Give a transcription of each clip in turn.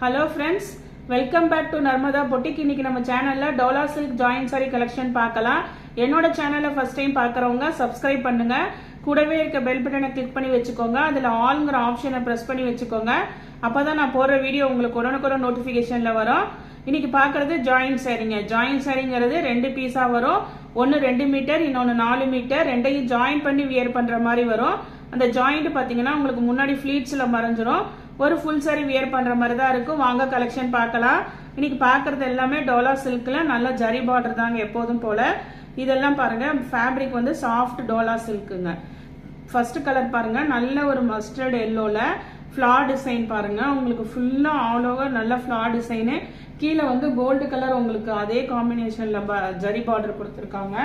Hello friends, welcome back to Narmada Boutique. இன்னைக்கு நம்ம சேனல்ல Dola silk joint sari collection பார்க்கலாம். என்னோட சேனலை ஃபர்ஸ்ட் டைம் பார்க்கறவங்க சப்ஸ்கிரைப் பண்ணுங்க. கூடவே இருக்க பெல் பட்டனை கிளிக் பண்ணி வெச்சுக்கோங்க. அதுல ஆல்ங்கற ஆப்ஷனை பிரஸ் பண்ணி வெச்சுக்கோங்க. அப்பதான் நான் போடுற வீடியோ உங்களுக்கு உடனுக்குடன் நோட்டிபிகேஷன்ல வரும். இன்னைக்கு பார்க்கிறது ஜாயின்ட் சாரிங்க. ஜாயின்ட் சாரிங்கிறது ரெண்டு பீஸா வரும். ஒன்னு 2 மீட்டர், இன்னொன்னு 4 மீட்டர். ரெண்டையும் ஜாயின் பண்ணி வியர் பண்ற மாதிரி வரும். அந்த ஜாயிண்ட் பாத்தீங்கன்னா உங்களுக்கு முன்னாடி ஃப்ளீட்ஸ்ல மறைஞ்சிரும். ஒரு ஃபுல் சாரி வியர் பண்ற மாதிரி தான் இருக்கும். வாங்க கலெக்ஷன் பார்க்கலாம். இன்னைக்கு பார்க்கறது எல்லாமே டோலா சில்க்ல நல்ல ஜரி பார்டர் தாங்க எப்போதும் போல. இதெல்லாம் பாருங்க, ஃபேப்ரிக் வந்து சாஃப்ட் டோலா சில்க்குங்க. ஃபர்ஸ்ட் கலர் பாருங்க, நல்ல ஒரு மஸ்டர்ட் எல்லோல ஃபிளார் டிசைன் பாருங்க. உங்களுக்கு ஃபுல்லா ஆல் ஓவர் நல்ல ஃபிளார் டிசைனு. கீழே வந்து கோல்டு கலர் உங்களுக்கு அதே காம்பினேஷன்ல ஜரி பார்டர் கொடுத்துருக்காங்க.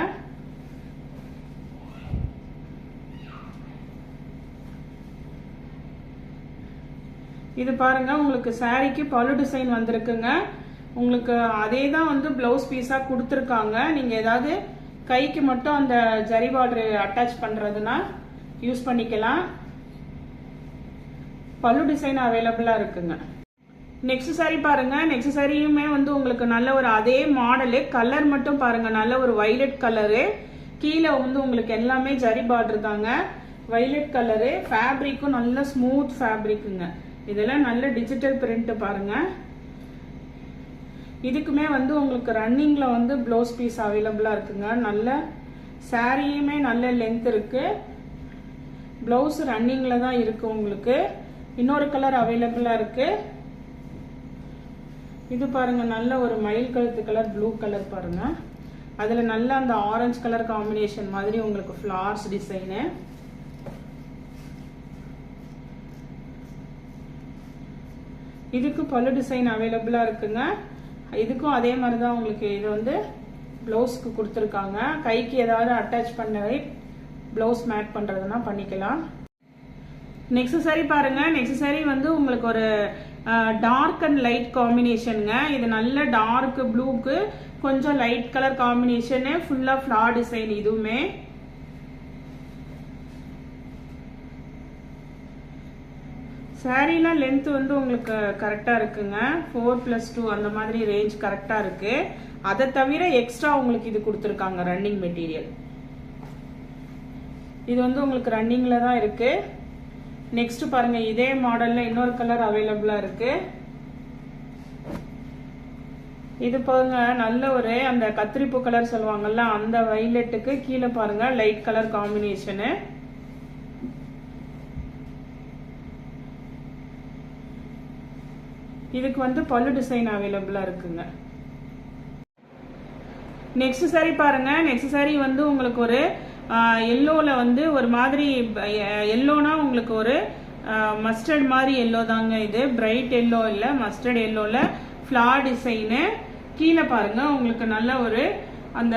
இது பாருங்க, உங்களுக்கு சாரிக்கு பல்லு டிசைன் வந்திருக்குங்க. உங்களுக்கு அதே தான் வந்து பிளவுஸ் பீஸா கொடுத்துருக்காங்க. நீங்க ஏதாவது கைக்கு மட்டும் அந்த ஜரி பார்டர் அட்டாச் பண்றதுன்னா யூஸ் பண்ணிக்கலாம். பல்லு டிசைன் அவைலபிளா இருக்குங்க. நெக்ஸ்ட் சாரி பாருங்க. நெக்ஸ்ட் சாரியுமே வந்து உங்களுக்கு நல்ல ஒரு அதே மாடலு. கலர் மட்டும் பாருங்க, நல்ல ஒரு வைலட் கலரு. கீழே வந்து உங்களுக்கு எல்லாமே ஜரி பார்டர் தாங்க. Violet colour. ஃபேப்ரிக்கும் நல்ல ஸ்மூத் ஃபேப்ரிக்குங்க. இதெல்லாம் நல்ல டிஜிட்டல் பிரிண்ட் பாருங்க. இதுக்குமே வந்து உங்களுக்கு ரன்னிங்ல வந்து ப்ளவுஸ் பீஸ் அவைலபிளா இருக்குங்க. நல்ல சாரியுமே நல்ல லென்த் இருக்கு. பிளவுஸ் ரன்னிங்ல தான் இருக்கு. உங்களுக்கு இன்னொரு கலர் அவைலபிளா இருக்கு. இது பாருங்க, நல்ல ஒரு மயில் கழுத்து கலர் ப்ளூ கலர் பாருங்க. அதுல நல்ல அந்த ஆரஞ்சு கலர் காம்பினேஷன் மாதிரி உங்களுக்கு ஃபிளார்ஸ் டிசைனு. இதுக்கு பல்லு டிசைன் அவைலபிளா இருக்குங்க. இதுக்கும் அதே மாதிரி தான் உங்களுக்கு இது வந்து பிளவுஸ்க்கு கொடுத்துருக்காங்க. கைக்கு ஏதாவது அட்டாச் பண்ணவே பிளவுஸ் மேட் பண்றதுன்னா பண்ணிக்கலாம். நெக்ஸ்ட் சாரி பாருங்க. நெக்ஸ்ட் சாரி வந்து உங்களுக்கு ஒரு டார்க் அண்ட் லைட் காம்பினேஷனுங்க. இது நல்ல டார்க் ப்ளூக்கு கொஞ்சம் லைட் கலர் காம்பினேஷனு. ஃபுல்லா ஃபிளார் டிசைன். இதுவுமே சாரீலாம் லென்த் வந்து உங்களுக்கு கரெக்டா இருக்குங்க. 4+2 அந்த மாதிரி ரேஞ்ச் கரெக்டா இருக்கு. அதை தவிர எக்ஸ்ட்ரா உங்களுக்கு இது கொடுத்துருக்காங்க ரன்னிங் மெட்டீரியல். இது வந்து உங்களுக்கு ரன்னிங்ல தான் இருக்கு. நெக்ஸ்ட் பாருங்க, இதே மாடல்ல இன்னொரு கலர் அவைலபிளா இருக்கு. இது பாருங்க, நல்ல ஒரு அந்த கத்திரிப்பூ கலர் சொல்லுவாங்கல்ல, அந்த வைலட்டுக்கு கீழே பாருங்க லைட் கலர் காம்பினேஷனு. இதுக்கு வந்து பல்லு டிசைன் அவைலபிளா இருக்குங்க. நெக்ஸ்ட் சாரி பாருங்க. நெக்ஸ்ட் சாரி வந்து உங்களுக்கு ஒரு எல்லோல வந்து ஒரு மாதிரி எல்லோனா உங்களுக்கு ஒரு மஸ்டர்ட் மாதிரி எல்லோ தாங்க. இது பிரைட் எல்லோ இல்ல, மஸ்டர்ட் எல்லோல ஃபிளார் டிசைனு. கீழே பாருங்க உங்களுக்கு நல்ல ஒரு அந்த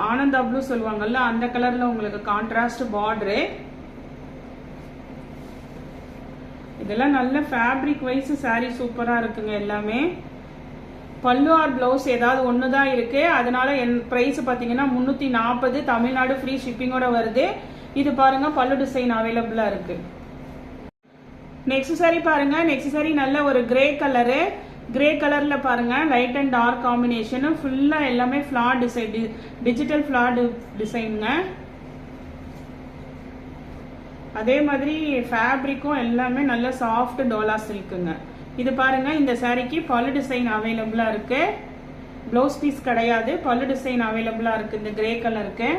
ஆனந்தா ப்ளூ சொல்லுவாங்கல்ல, அந்த கலர்ல உங்களுக்கு கான்ட்ராஸ்ட் பார்டரு. இதெல்லாம் நல்ல ஃபேப்ரிக் வைஸ் சாரி சூப்பரா இருக்குங்க எல்லாமே. பல்லு ஆர் பிளவுஸ் ஏதாவது ஒண்ணுதான் இருக்கு. அதனால என் பிரைஸ் பாத்தீங்கன்னா 340. தமிழ்நாடு ஃப்ரீ ஷிப்பிங்கோட வருது. இது பாருங்க, பல்லு டிசைன் அவைலபிளா இருக்கு. நெக்ஸ்ட் சாரி பாருங்க. நெக்ஸ்ட் சாரி நல்ல ஒரு கிரே கலரு. கிரே கலர்ல பாருங்க லைட் அண்ட் டார்க் காம்பினேஷன். ஃபுல்லா எல்லாமே ஃபிளார் டிசைன், டிஜிட்டல் ஃபிளார் டிசைனுங்க. அதே மாதிரி ஃபேப்ரிக்கும் எல்லாமே நல்ல சாஃப்ட் டோலா சில்க்குங்க. இது பாருங்க, இந்த சாரிக்கு பல்லு டிசைன் அவைலபிளா இருக்கு. பிளவுஸ் பீஸ் கிடையாது, பல்லு டிசைன் அவைலபிளா இருக்கு இந்த கிரே கலருக்கு.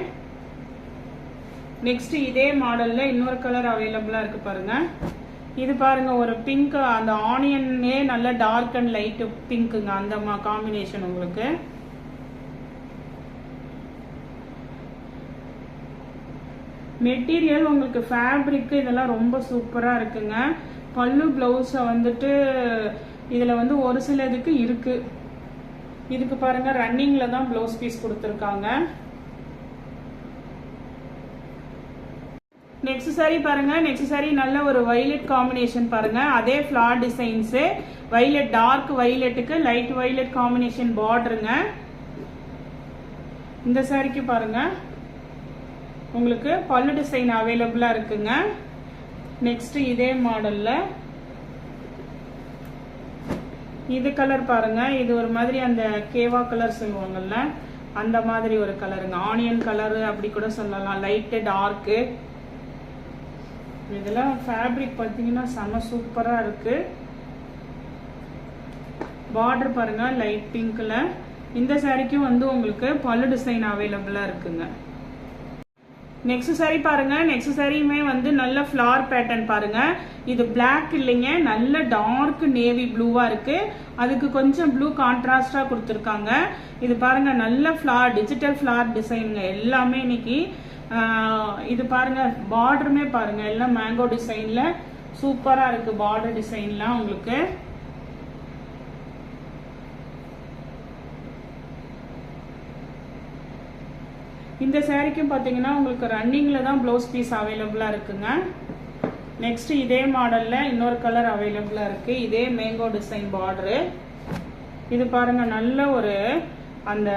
நெக்ஸ்ட் இதே மாடல்ல இன்னொரு கலர் அவைலபிளா இருக்கு பாருங்க. இது பாருங்க ஒரு பிங்க், அந்த ஆனியனே நல்ல டார்க் அண்ட் லைட் பிங்க்குங்க. அந்த காம்பினேஷன் உங்களுக்கு. மெட்டீரியல் உங்களுக்கு ஃபேப்ரிக் இதெல்லாம் ரொம்ப சூப்பரா இருக்குங்க. பல்லு பிளவுஸ் வந்துட்டு இதுல வந்து ஒரு சில இதுக்கு இருக்கு. இதுக்கு பாருங்க ரன்னிங்ல தான் பிளவுஸ் பீஸ் கொடுத்துருக்காங்க. நெக்ஸ்ட் சாரி பாருங்க. நெக்ஸ்ட் சாரி நல்ல ஒரு வைலட் காம்பினேஷன் பாருங்க. அதே ஃபிளார் டிசைன்ஸ். வைலட், டார்க் வைலட்டுக்கு லைட் வைலட் காம்பினேஷன் பார்டருங்க. இந்த சாரிக்கு பாருங்க உங்களுக்கு பல்லு டிசைன் அவைலபிளா இருக்குங்க. நெக்ஸ்ட் இதே மாடல்ல இது கலர் பாருங்க, இது ஒரு மாதிரி அந்த கேவா கலர் சொல்லுவாங்கல்ல அந்த மாதிரி ஒரு கலருங்க. ஆனியன் கலரு அப்படி கூட சொல்லலாம், லைட்டு டார்க்கு. இதெல்லாம் ஃபேப்ரிக் பார்த்தீங்கன்னா செம சூப்பராக இருக்கு. பார்டர் பாருங்க லைட் பிங்க்ல. இந்த சாரிக்கும் வந்து உங்களுக்கு பல்லு டிசைன் அவைலபிளா இருக்குங்க. நெக்ஸ்ட் சாரி பாருங்க, நெக்ஸ்ட் சாரியுமே வந்து நல்ல ஃபிளார் பேட்டர்ன் பாருங்க. இது பிளாக் இல்லைங்க, நல்ல டார்க் நேவி ப்ளூவா இருக்கு. அதுக்கு கொஞ்சம் ப்ளூ கான்ட்ராஸ்டா கொடுத்துருக்காங்க. இது பாருங்க நல்ல ஃபிளார், டிஜிட்டல் ஃபிளார் டிசைனுங்க எல்லாமே இன்னைக்கு. இது பாருங்க பார்டருமே பாருங்க எல்லாம் மேங்கோ டிசைன்ல சூப்பரா இருக்கு. பார்டர் டிசைன்லாம் உங்களுக்கு இந்த சாரிக்கும் பாத்தீங்கன்னா உங்களுக்கு ரன்னிங்ல தான் ப்ளவுஸ் பீஸ் அவைலபிளா இருக்குங்க. நெக்ஸ்ட் இதே மாடல்ல இன்னொரு கலர் அவைலபிளா இருக்கு. இதே மேங்கோ டிசைன் பார்டரு. இது பாருங்க நல்ல ஒரு அந்த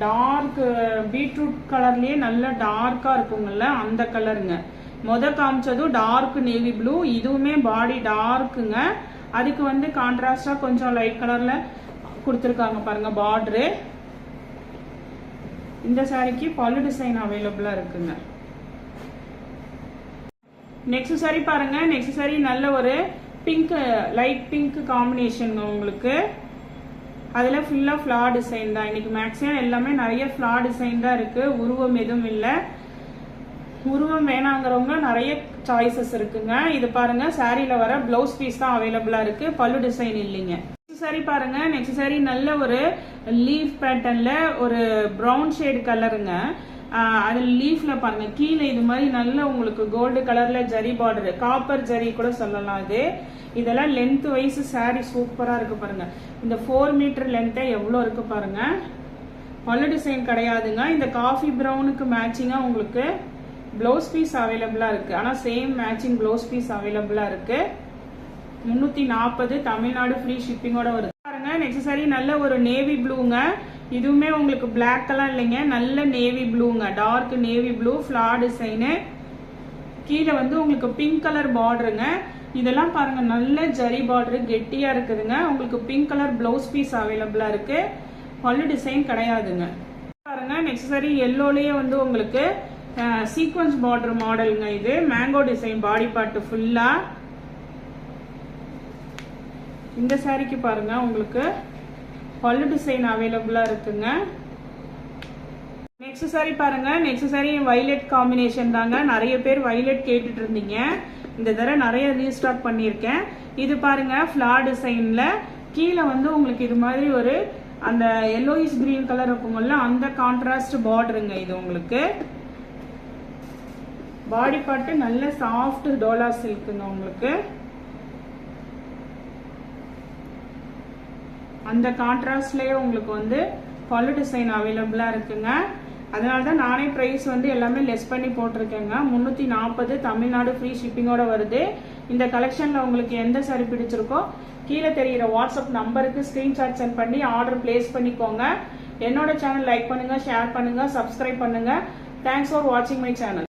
டார்க் பீட்ரூட் கலர்லயே நல்ல டார்க்கா இருக்குங்கல்ல அந்த கலருங்க. காமிச்சதும் டார்க் நேவி ப்ளூ, இதுவுமே பாடி டார்க்குங்க. அதுக்கு வந்து கான்ட்ராஸ்டா கொஞ்சம் லைட் கலர்ல கொடுத்துருக்காங்க பாருங்க பார்டரு. இந்த சாரிக்கு பல்லு டிசைன் அவைலபிளா இருக்குங்க. நெக்ஸ்ட் சாரி பாருங்க, நெக்ஸ்ட் சாரி நல்ல ஒரு பிங்க், லைட் பிங்க் காம்பினேஷன் உங்களுக்கு. அதுல ஃபுல்லா ஃபிளார் டிசைன் தான். இன்னைக்கு மேக்ஸிமம் எல்லாமே நிறைய ஃபிளார் டிசைன் தான் இருக்கு, உருவம் எதுவும் இல்லை. உருவம் வேணாங்கிறவங்க நிறைய சாய்ஸஸ் இருக்குங்க. இது பாருங்க சாரியில வர பிளவுஸ் பீஸ் தான் அவைலபிளா இருக்கு, பல்லு டிசைன் இல்லைங்க. சாரி பாருங்க, நெக்ஸ்ட் சாரி நல்ல ஒரு லீஃப் பேட்டர்ன்ல ஒரு பிரவுன் ஷேட் கலருங்க. அதுல லீஃப்ல பாருங்க கீழே இது மாதிரி நல்ல உங்களுக்கு கோல்டு கலர்ல ஜரி பார்டர், காப்பர் ஜரி கூட சொல்லலாம். இது இதெல்லாம் லென்த் வைஸ் சாரி சூப்பரா இருக்கு பாருங்க. இந்த 4 மீட்டர் லென்த்தே எவ்வளவு இருக்கு பாருங்க. பல்லு டிசைன் கிடையாதுங்க. இந்த காஃபி பிரவுனுக்கு மேட்சிங்கா உங்களுக்கு பிளவுஸ் பீஸ் அவைலபிளா இருக்கு. ஆனா சேம் மேட்சிங் பிளவுஸ் பீஸ் அவைலபிளா இருக்கு. 340 தமிழ்நாடு ஃப்ரீ ஷிப்பிங்கோட வருது பாருங்க. நெக்ஸ்ட் சாரி நல்ல ஒரு நேவி ப்ளூங்க. இதுவுமே உங்களுக்கு பிளாக் எல்லாம் இல்லைங்க, நல்ல நேவி ப்ளூங்க, dark navy blue floral design. கீழே வந்து உங்களுக்கு பிங்க் கலர் பார்டருங்க. இதெல்லாம் பாருங்க நல்ல ஜரி பார்டர் கெட்டியா இருக்குதுங்க. உங்களுக்கு பிங்க் கலர் பிளவுஸ் பீஸ் அவைலபிளா இருக்கு, பல்லு டிசைன் கிடையாதுங்க. பாருங்க நெக்ஸ்ட் சாரி எல்லோலயே வந்து உங்களுக்கு சீக்வன்ஸ் பார்டர் மாடலுங்க. இது மேங்கோ டிசைன் பாடி பார்ட் ஃபுல்லா. இந்த சாரிக்கு பாருங்க உங்களுக்கு பல்லு டிசைன் அவைலபிளா இருக்குங்க. நெக்ஸ்ட் சாரி பாருங்க, நெக்ஸ்ட் சாரி வைலட் காம்பினேஷன் தாங்க. நிறைய பேர் வைலட் கேட்டுட்டு இருந்தீங்க, இந்த தடவை நிறைய ரீஸ்டாக் பண்ணியிருக்கேன். இது பாருங்க ஃபிளார் டிசைன்ல கீழே வந்து உங்களுக்கு இது மாதிரி ஒரு அந்த எல்லோயிஷ் கிரீன் கலர் இருக்குங்கல்ல அந்த கான்ட்ராஸ்ட் பார்டருங்க. இது உங்களுக்கு பாடி பார்ட் நல்ல சாஃப்ட் டோலா சில்க்குங்க. உங்களுக்கு அந்த கான்ட்ராஸ்ட்லயே உங்களுக்கு வந்து பல்லு டிசைன் அவைலபிளா இருக்குங்க. அதனாலதான் நானே பிரைஸ் வந்து எல்லாமே லெஸ் பண்ணி போட்டிருக்கேங்க. 340 தமிழ்நாடு ஃப்ரீ ஷிப்பிங்கோட வருது. இந்த கலெக்ஷன்ல உங்களுக்கு எந்த சாரி பிடிச்சிருக்கோ கீழே தெரிகிற வாட்ஸ்அப் நம்பருக்கு ஸ்கிரீன்ஷாட் சென்ட் பண்ணி ஆர்டர் பிளேஸ் பண்ணிக்கோங்க. என்னோட சேனல் லைக் பண்ணுங்க, ஷேர் பண்ணுங்க, சப்ஸ்கிரைப் பண்ணுங்க. தேங்க்ஸ் ஃபார் வாட்சிங் மை சேனல்.